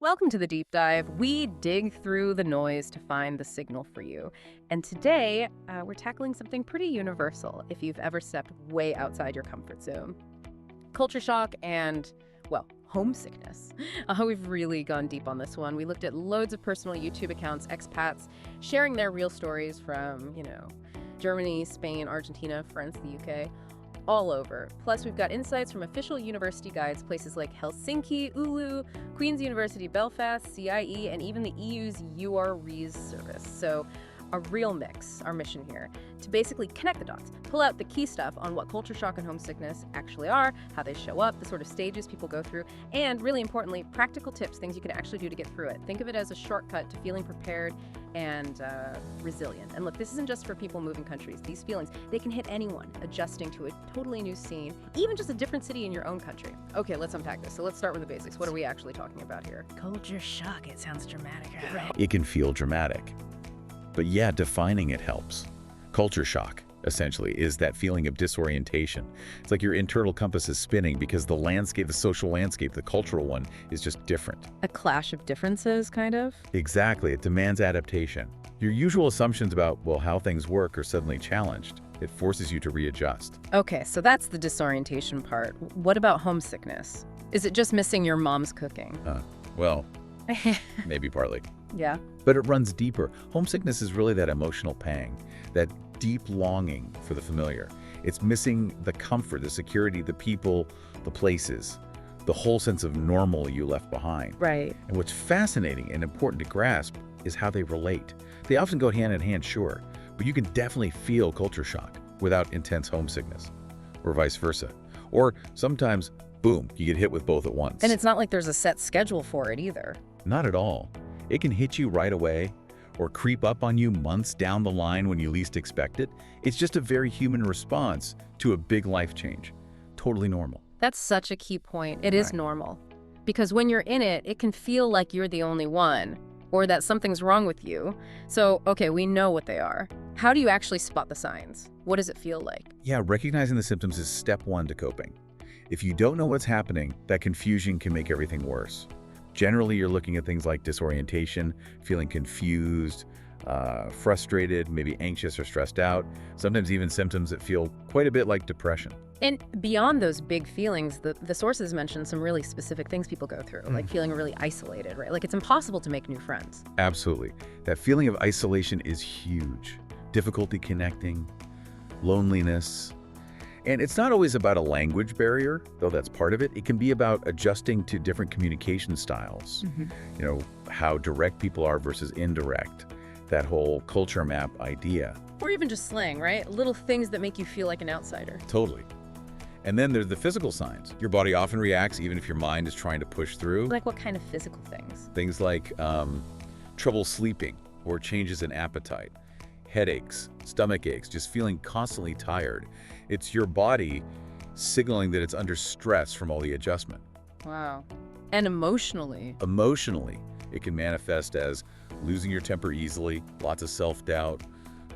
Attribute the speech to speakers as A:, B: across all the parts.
A: Welcome to the deep dive. We dig through the noise to find the signal for you. And today, we're tackling something pretty universal if you've ever stepped way outside your comfort zone. Culture shock and, well, homesickness. We've really gone deep on this one. We looked at loads of personal YouTube accounts, expats, sharing their real stories from, Germany, Spain, Argentina, France, the UK, all over. Plus, we've got insights from official university guides, places like Helsinki, Oulu, Queen's University Belfast, CIE, and even the EU's UR-REES service. So a real mix, our mission here, to basically connect the dots, pull out the key stuff on what culture shock and homesickness actually are, how they show up, the sort of stages people go through, and really importantly, practical tips, things you can actually do to get through it. Think of it as a shortcut to feeling prepared and resilient. And look, this isn't just for people moving countries. These feelings, they can hit anyone adjusting to a totally new scene, even just a different city in your own country. Okay, let's unpack this. So let's start with the basics. What are we actually talking about here?
B: Culture shock, it sounds dramatic, right?
C: It can feel dramatic. But yeah, defining it helps. Culture shock, essentially, is that feeling of disorientation. It's like your internal compass is spinning because the landscape, the social landscape, the cultural one, is just different.
A: A clash of differences, kind of?
C: Exactly. It demands adaptation. Your usual assumptions about, well, how things work are suddenly challenged. It forces you to readjust.
A: Okay, so that's the disorientation part. What about homesickness? Is it just missing your mom's cooking?
C: Well, maybe partly.
A: Yeah.
C: But it runs deeper. Homesickness is really that emotional pang, that deep longing for the familiar. It's missing the comfort, the security, the people, the places, the whole sense of normal you left behind.
A: Right.
C: And what's fascinating and important to grasp is how they relate. They often go hand in hand, sure, but you can definitely feel culture shock without intense homesickness, or vice versa. Or sometimes, boom, you get hit with both at once.
A: And it's not like there's a set schedule for it either.
C: Not at all. It can hit you right away or creep up on you months down the line when you least expect it. It's just a very human response to a big life change. Totally normal.
A: That's such a key point. It is normal. Because when you're in it, it can feel like you're the only one or that something's wrong with you. So, okay, we know what they are. How do you actually spot the signs? What does it feel like?
C: Yeah, recognizing the symptoms is step one to coping. If you don't know what's happening, that confusion can make everything worse. Generally, you're looking at things like disorientation, feeling confused, frustrated, maybe anxious or stressed out, sometimes even symptoms that feel quite a bit like depression.
A: And beyond those big feelings, the sources mention some really specific things people go through, like feeling really isolated, right? Like it's impossible to make new friends.
C: Absolutely. That feeling of isolation is huge. Difficulty connecting, loneliness. And it's not always about a language barrier, though that's part of it. It can be about adjusting to different communication styles. How direct people are versus indirect. That whole culture map idea.
A: Or even just slang, right? Little things that make you feel like an outsider.
C: Totally. And then there's the physical signs. Your body often reacts even if your mind is trying to push through.
A: Like what kind of physical things?
C: Things like trouble sleeping or changes in appetite, headaches, stomach aches, just feeling constantly tired. It's your body signaling that it's under stress from all the adjustment.
A: Wow. And emotionally?
C: Emotionally, it can manifest as losing your temper easily, lots of self-doubt,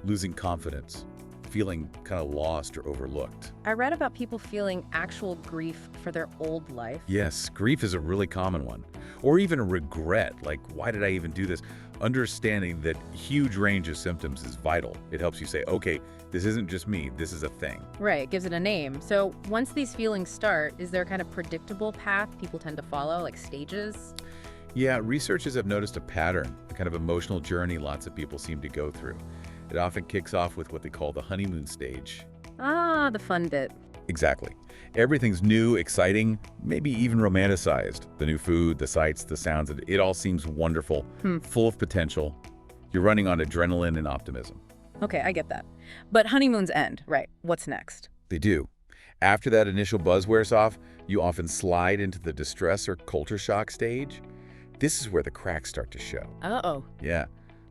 C: losing confidence, feeling kind of lost or overlooked.
A: I read about people feeling actual grief for their old life.
C: Yes, grief is a really common one. Or even a regret, like, why did I even do this? Understanding that huge range of symptoms is vital. It helps you say, okay, this isn't just me, this is a thing.
A: Right, it gives it a name. So once these feelings start, is there a kind of predictable path people tend to follow, like stages?
C: Yeah, researchers have noticed a pattern, a kind of emotional journey lots of people seem to go through. It often kicks off with what they call the honeymoon stage.
A: Ah, the fun bit.
C: Exactly. Everything's new, exciting, maybe even romanticized. The new food, the sights, the sounds, it all seems wonderful, full of potential. You're running on adrenaline and optimism.
A: Okay, I get that. But honeymoons end, right? What's next?
C: They do. After that initial buzz wears off, you often slide into the distress or culture shock stage. This is where the cracks start to show.
A: Uh-oh.
C: Yeah.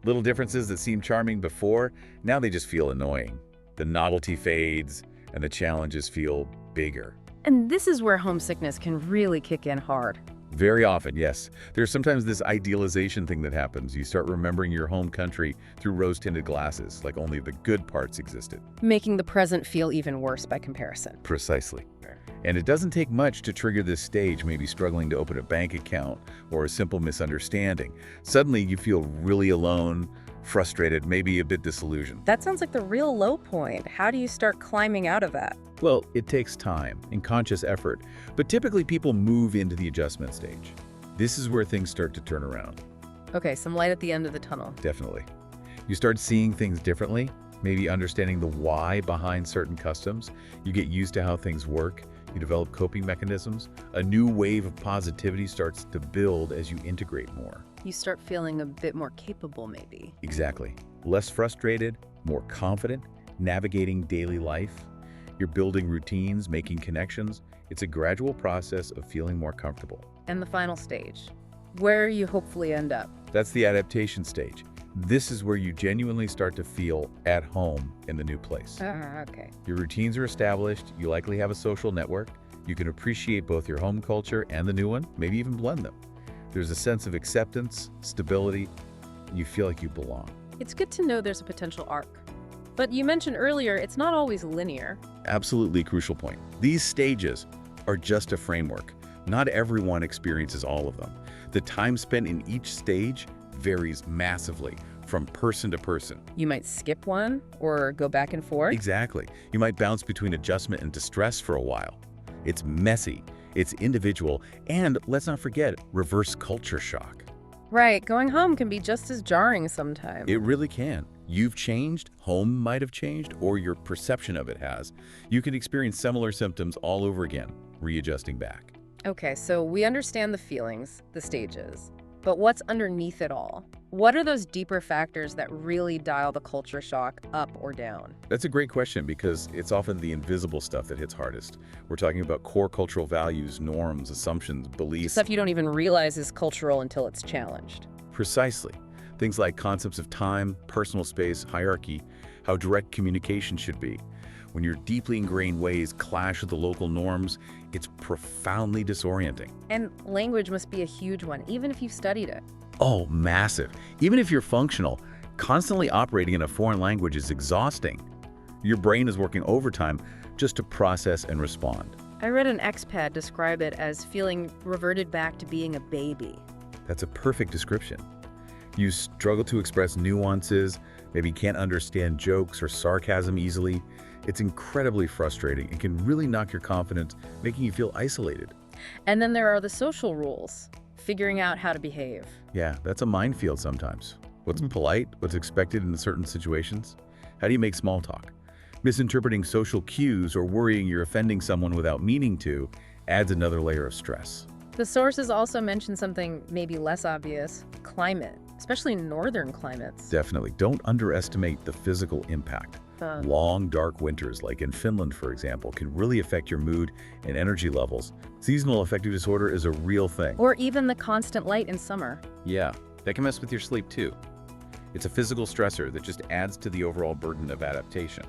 C: Little differences that seemed charming before, now they just feel annoying. The novelty fades, and the challenges feel bigger.
A: And this is where homesickness can really kick in hard.
C: Very often, yes. There's sometimes this idealization thing that happens. You start remembering your home country through rose-tinted glasses, like only the good parts existed.
A: Making the present feel even worse by comparison.
C: Precisely. And it doesn't take much to trigger this stage, maybe struggling to open a bank account or a simple misunderstanding. Suddenly you feel really alone, frustrated, maybe a bit disillusioned.
A: That sounds like the real low point. How do you start climbing out of that?
C: Well, it takes time and conscious effort, but typically people move into the adjustment stage. This is where things start to turn around.
A: Okay, some light at the end of the tunnel.
C: Definitely. You start seeing things differently, maybe understanding the why behind certain customs. You get used to how things work. You develop coping mechanisms. A new wave of positivity starts to build as you integrate more.
A: You start feeling a bit more capable, maybe.
C: Exactly. Less frustrated, more confident, navigating daily life. You're building routines, making connections. It's a gradual process of feeling more comfortable.
A: And the final stage, where you hopefully end up.
C: That's the adaptation stage. This is where you genuinely start to feel at home in the new place.
A: Okay.
C: Your routines are established. You likely have a social network. You can appreciate both your home culture and the new one, maybe even blend them. There's a sense of acceptance, stability. You feel like you belong.
A: It's good to know there's a potential arc. But you mentioned earlier, it's not always linear.
C: Absolutely crucial point. These stages are just a framework. Not everyone experiences all of them. The time spent in each stage varies massively from person to person.
A: You might skip one or go back and forth.
C: Exactly. You might bounce between adjustment and distress for a while. It's messy, it's individual, and let's not forget, reverse culture shock.
A: Right, going home can be just as jarring sometimes.
C: It really can. You've changed, home might have changed, or your perception of it has. You can experience similar symptoms all over again, readjusting back.
A: Okay, so we understand the feelings, the stages, but what's underneath it all? What are those deeper factors that really dial the culture shock up or down?
C: That's a great question because it's often the invisible stuff that hits hardest. We're talking about core cultural values, norms, assumptions, beliefs.
A: Stuff you don't even realize is cultural until it's challenged.
C: Precisely. Things like concepts of time, personal space, hierarchy, how direct communication should be. When your deeply ingrained ways clash with the local norms, it's profoundly disorienting.
A: And language must be a huge one, even if you've studied it.
C: Oh, massive. Even if you're functional, constantly operating in a foreign language is exhausting. Your brain is working overtime just to process and respond.
A: I read an expat describe it as feeling reverted back to being a baby.
C: That's a perfect description. You struggle to express nuances, maybe can't understand jokes or sarcasm easily. It's incredibly frustrating and can really knock your confidence, making you feel isolated.
A: And then there are the social rules, figuring out how to behave.
C: Yeah, that's a minefield sometimes. What's polite? What's expected in certain situations? How do you make small talk? Misinterpreting social cues or worrying you're offending someone without meaning to adds another layer of stress.
A: The sources also mention something maybe less obvious, climate, especially in northern climates.
C: Definitely. Don't underestimate the physical impact. Long, dark winters, like in Finland, for example, can really affect your mood and energy levels. Seasonal affective disorder is a real thing.
A: Or even the constant light in summer.
C: Yeah, that can mess with your sleep too. It's a physical stressor that just adds to the overall burden of adaptation.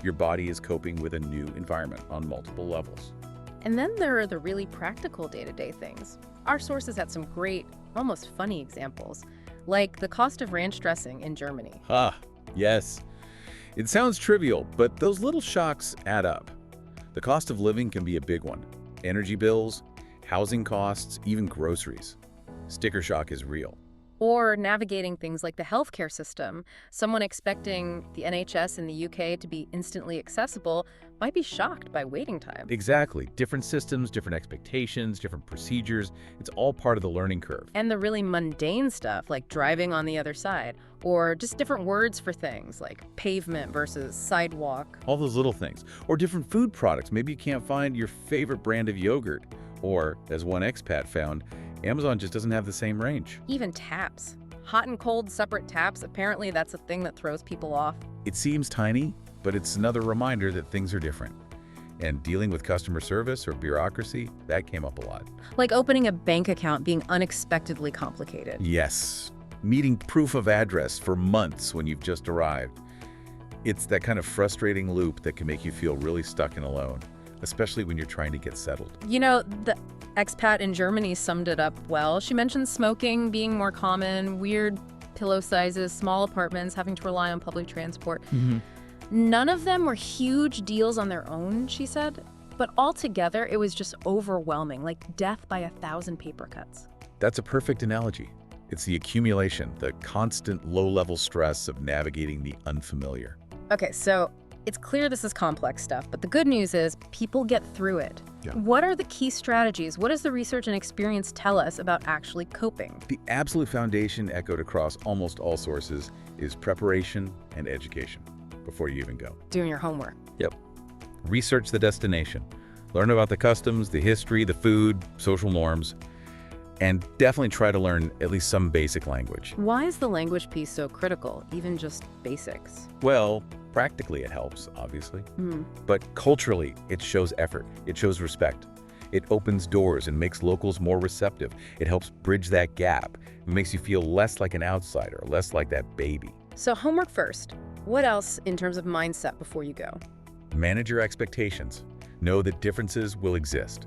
C: Your body is coping with a new environment on multiple levels.
A: And then there are the really practical day-to-day things. Our sources had some great, almost funny examples, like the cost of ranch dressing in Germany.
C: Yes. It sounds trivial, but those little shocks add up. The cost of living can be a big one. Energy bills, housing costs, even groceries. Sticker shock is real.
A: Or navigating things like the healthcare system. Someone expecting the NHS in the UK to be instantly accessible might be shocked by waiting time.
C: Exactly. Different systems, different expectations, different procedures. It's all part of the learning curve.
A: And the really mundane stuff, like driving on the other side, or just different words for things, like pavement versus sidewalk.
C: All those little things. Or different food products. Maybe you can't find your favorite brand of yogurt. Or, as one expat found, Amazon just doesn't have the same range.
A: Even taps. Hot and cold separate taps, apparently that's a thing that throws people off.
C: It seems tiny, but it's another reminder that things are different. And dealing with customer service or bureaucracy, that came up a lot.
A: Like opening a bank account being unexpectedly complicated.
C: Yes. Needing proof of address for months when you've just arrived. It's that kind of frustrating loop that can make you feel really stuck and alone, especially when you're trying to get settled.
A: You know, expat in Germany summed it up well. She mentioned smoking being more common, weird pillow sizes, small apartments, having to rely on public transport. None of them were huge deals on their own, she said, but altogether it was just overwhelming, like death by 1,000 paper cuts.
C: That's a perfect analogy. It's the accumulation, the constant low-level stress of navigating the unfamiliar.
A: Okay, so it's clear this is complex stuff, but the good news is people get through it.
C: Yeah.
A: What are the key strategies? What does the research and experience tell us about actually coping?
C: The absolute foundation echoed across almost all sources is preparation and education before you even go.
A: Doing your homework.
C: Yep. Research the destination. Learn about the customs, the history, the food, social norms, and definitely try to learn at least some basic language.
A: Why is the language piece so critical, even just basics?
C: Well, practically it helps, obviously. But culturally, it shows effort. It shows respect. It opens doors and makes locals more receptive. It helps bridge that gap. It makes you feel less like an outsider, less like that baby.
A: So homework first. What else in terms of mindset before you go?
C: Manage your expectations. Know that differences will exist.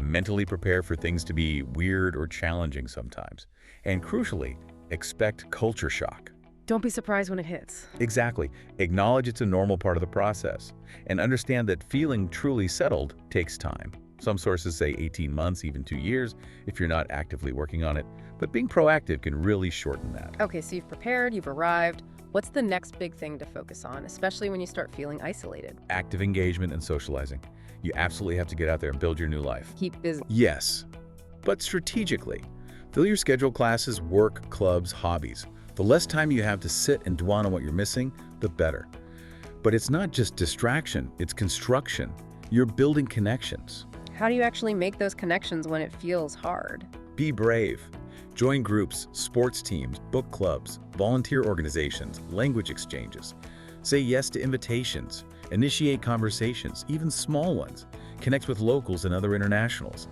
C: Mentally prepare for things to be weird or challenging sometimes. And crucially, expect culture shock.
A: Don't be surprised when it hits.
C: Exactly. Acknowledge it's a normal part of the process. And understand that feeling truly settled takes time. Some sources say 18 months, even 2 years, if you're not actively working on it. But being proactive can really shorten that.
A: Okay, so you've prepared, you've arrived. What's the next big thing to focus on, especially when you start feeling isolated?
C: Active engagement and socializing. You absolutely have to get out there and build your new life.
A: Keep busy.
C: Yes, but strategically. Fill your schedule classes, work, clubs, hobbies. The less time you have to sit and dwell on what you're missing, the better. But it's not just distraction, it's construction. You're building connections.
A: How do you actually make those connections when it feels hard?
C: Be brave. Join groups, sports teams, book clubs, volunteer organizations, language exchanges. Say yes to invitations. Initiate conversations, even small ones. Connect with locals and other internationals.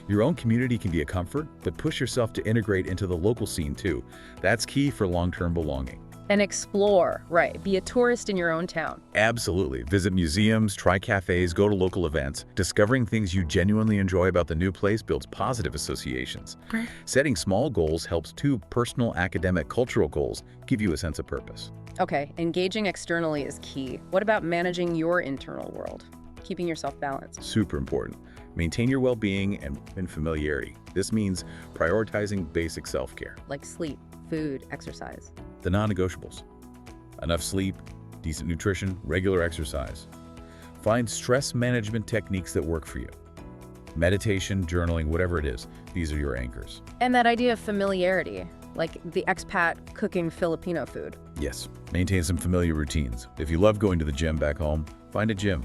C: Your own community can be a comfort, but push yourself to integrate into the local scene too. That's key for long-term belonging.
A: And explore, right? Be a tourist in your own town.
C: Absolutely. Visit museums, try cafes, go to local events. Discovering things you genuinely enjoy about the new place builds positive associations. Setting small goals helps too. Personal, academic, cultural goals give you a sense of purpose.
A: Okay, engaging externally is key. What about managing your internal world? Keeping yourself balanced.
C: Super important. Maintain your well-being and familiarity. This means prioritizing basic self-care.
A: Like sleep, food, exercise.
C: The non-negotiables. Enough sleep, decent nutrition, regular exercise. Find stress management techniques that work for you. Meditation, journaling, whatever it is, these are your anchors.
A: And that idea of familiarity, like the expat cooking Filipino food.
C: Yes, maintain some familiar routines. If you love going to the gym back home, find a gym.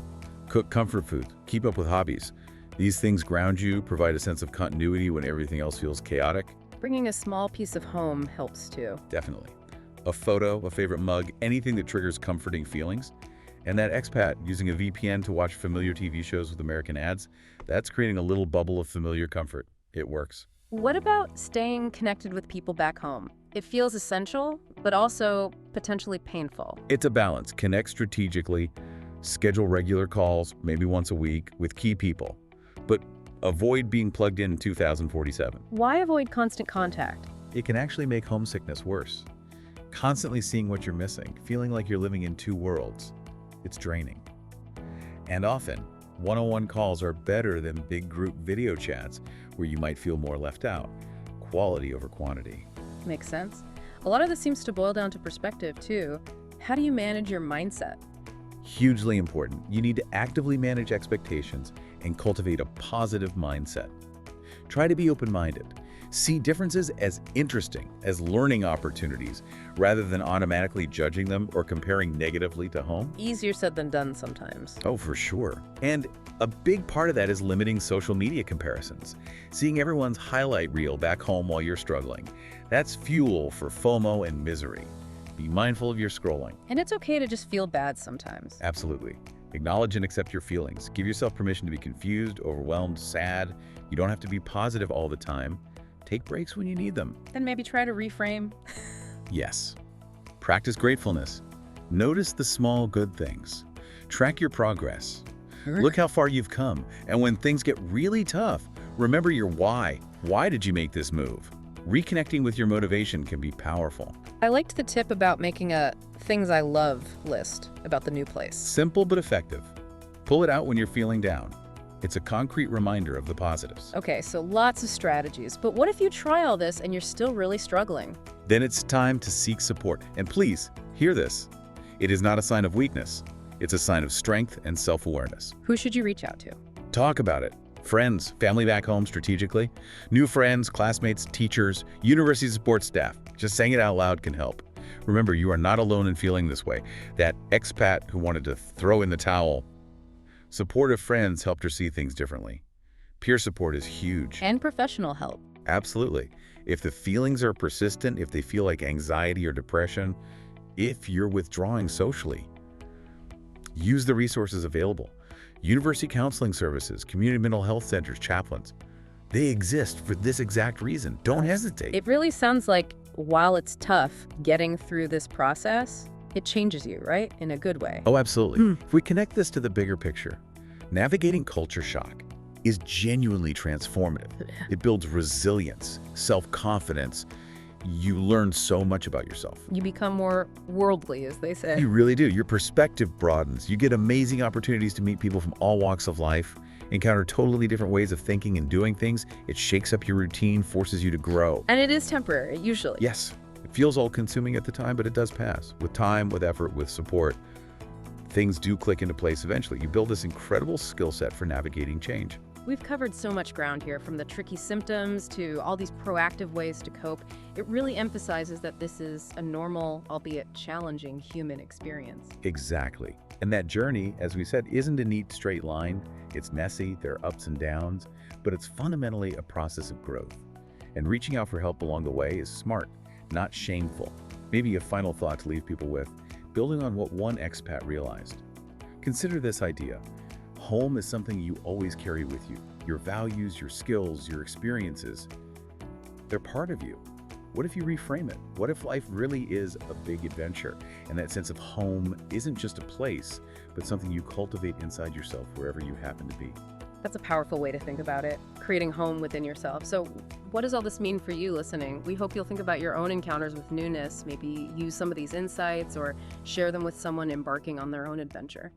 C: Cook comfort food. Keep up with hobbies. These things ground you, provide a sense of continuity when everything else feels chaotic.
A: Bringing a small piece of home helps too.
C: Definitely. A photo, a favorite mug, anything that triggers comforting feelings. And that expat using a VPN to watch familiar TV shows with American ads, that's creating a little bubble of familiar comfort. It works.
A: What about staying connected with people back home? It feels essential, but also potentially painful.
C: It's a balance. Connect strategically, schedule regular calls, maybe once a week, with key people. But avoid being plugged in 2047.
A: Why avoid constant contact?
C: It can actually make homesickness worse. Constantly seeing what you're missing, feeling like you're living in two worlds. It's draining. And often, one-on-one calls are better than big group video chats where you might feel more left out. Quality over quantity.
A: Makes sense. A lot of this seems to boil down to perspective too. How do you manage your mindset?
C: Hugely important. You need to actively manage expectations and cultivate a positive mindset. Try to be open-minded. See differences as interesting, as learning opportunities, rather than automatically judging them or comparing negatively to home.
A: Easier said than done sometimes.
C: Oh, for sure. And a big part of that is limiting social media comparisons. Seeing everyone's highlight reel back home while you're struggling. That's fuel for FOMO and misery. Be mindful of your scrolling.
A: And it's okay to just feel bad sometimes.
C: Absolutely. Acknowledge and accept your feelings. Give yourself permission to be confused, overwhelmed, sad. You don't have to be positive all the time. Take breaks when you need them.
A: Then maybe try to reframe.
C: Yes. Practice gratefulness. Notice the small good things. Track your progress. Look how far you've come. And when things get really tough, Remember your why. Why did you make this move? Reconnecting with your motivation can be powerful.
A: I liked the tip about making a things I love list about the new place.
C: Simple but effective. Pull it out when you're feeling down. It's a concrete reminder of the positives.
A: Okay, so lots of strategies, but what if you try all this and you're still really struggling?
C: Then it's time to seek support. And please, hear this. It is not a sign of weakness. It's a sign of strength and self-awareness.
A: Who should you reach out to?
C: Talk about it. Friends, family back home strategically, new friends, classmates, teachers, university support staff. Just saying it out loud can help. Remember, you are not alone in feeling this way. That expat who wanted to throw in the towel. Supportive friends helped her see things differently. Peer support is huge.
A: And professional help.
C: Absolutely. If the feelings are persistent, if they feel like anxiety or depression, if you're withdrawing socially, use the resources available. University counseling services, community mental health centers, chaplains. They exist for this exact reason. Don't hesitate.
A: It really sounds like while it's tough getting through this process, it changes you, right? In a good way.
C: Oh, absolutely. If we connect this to the bigger picture, navigating culture shock is genuinely transformative. It builds resilience, self-confidence. You learn so much about yourself.
A: You become more worldly, as they say.
C: You really do. Your perspective broadens. You get amazing opportunities to meet people from all walks of life, encounter totally different ways of thinking and doing things. It shakes up your routine, forces you to grow.
A: And it is temporary, usually.
C: Yes. It feels all-consuming at the time, but it does pass. With time, with effort, with support, things do click into place eventually. You build this incredible skill set for navigating change.
A: We've covered so much ground here, from the tricky symptoms to all these proactive ways to cope. It really emphasizes that this is a normal, albeit challenging, human experience.
C: Exactly. And that journey, as we said, isn't a neat straight line. It's messy, there are ups and downs, but it's fundamentally a process of growth. And reaching out for help along the way is smart, not shameful. Maybe a final thought to leave people with, building on what one expat realized. Consider this idea. Home is something you always carry with you. Your values, your skills, your experiences, they're part of you. What if you reframe it? What if life really is a big adventure, and that sense of home isn't just a place, but something you cultivate inside yourself wherever you happen to be?
A: That's a powerful way to think about it, creating home within yourself. So what does all this mean for you listening? We hope you'll think about your own encounters with newness, maybe use some of these insights or share them with someone embarking on their own adventure.